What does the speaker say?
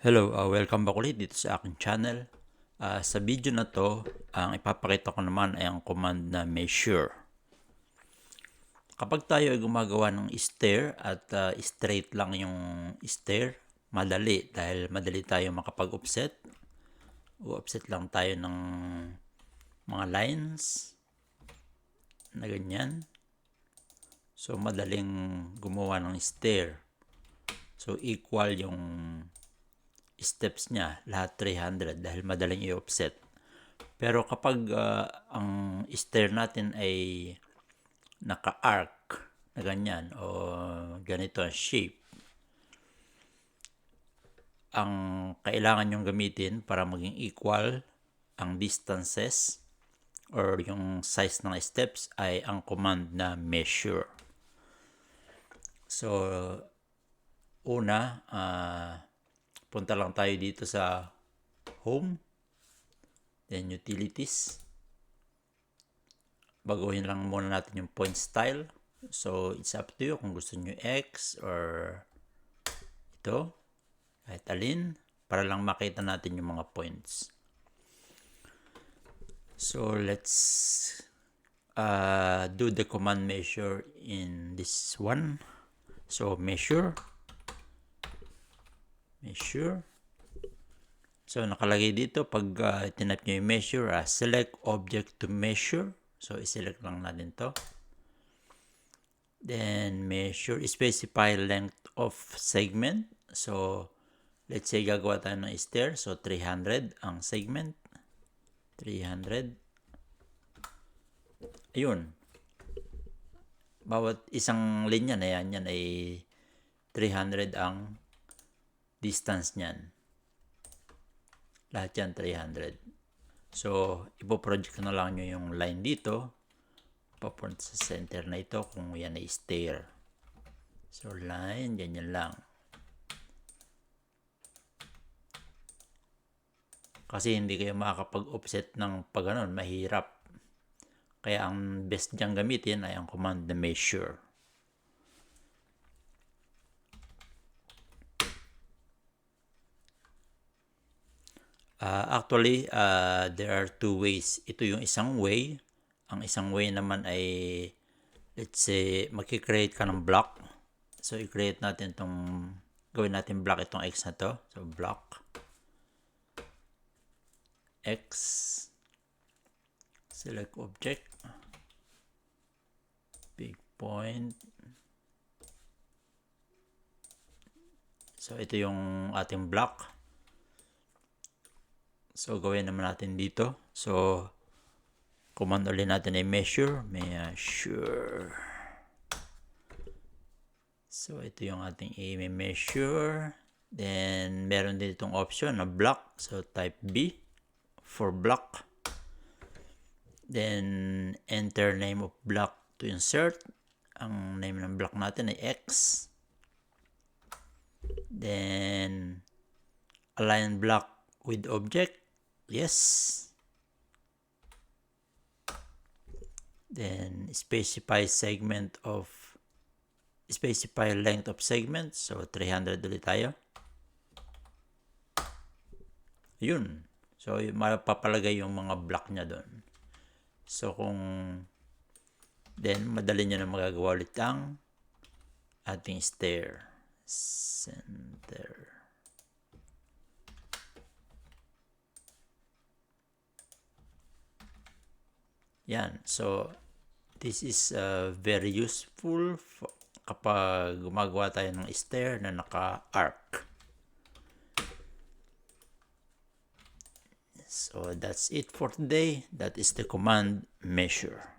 Hello, welcome back ulit dito sa aking channel. Sa video na to, ang ipapakita ko naman ay ang command na measure. Kapag tayo ay gumagawa ng stair at straight lang yung stair, madali dahil madali tayo makapag-offset. Offset lang tayo ng mga lines na ganyan. So madaling gumawa ng stair. So equal yung steps niya, lahat 300 dahil madaling i-offset. Pero kapag ang stair natin ay naka-arc na ganyan o ganito ang shape, ang kailangan nyong gamitin para maging equal ang distances or yung size ng steps ay ang command na measure. So, una, punta lang tayo dito sa home, then utilities. Baguhin lang muna natin yung point style. So it's up to you kung gusto nyo X or ito, kahit alin, para lang makita natin yung mga points. So let's do the command measure in this one. So measure. So nakalagay dito pag tinap nyo yung measure, select object to measure. So iselect lang natin to. Then measure, specify length of segment. So let's say gagawa tayo ng stair. So 300 ang segment. 300. Ayun. Bawat isang linya na yan ay 300 ang distance niyan. Lahat yan 300. So, ipoproject na lang nyo yung line dito. Papunta sa center na ito kung yan ay stair. So, line, ganyan lang. Kasi hindi kayo makakapag-offset ng pag ganun, mahirap. Kaya ang best diyang gamitin ay ang command na measure. Actually, there are two ways. Ito yung isang way. Ang isang way naman ay, let's say, makikreate ka ng block. So, i-create natin itong, gawin natin block itong X na to. So, block X, select object, big point. So, ito yung ating block. So, gawin naman natin dito. So, command ulit natin ay measure. So, ito yung ating measure. Then, meron din itong option na block. So, type B for block. Then, enter name of block to insert. Ang name ng block natin ay X. Then, align block with object. Yes. Then specify length of segment. So 300 ulit tayo. Yun. So mapapalagay yung mga block niya doon. So kung then madali nyo na magagawa ulit ang ating stair. Center. Yan. So, this is very useful kapag gumagawa tayo ng stair na naka-arc. So, that's it for today. That is the command measure.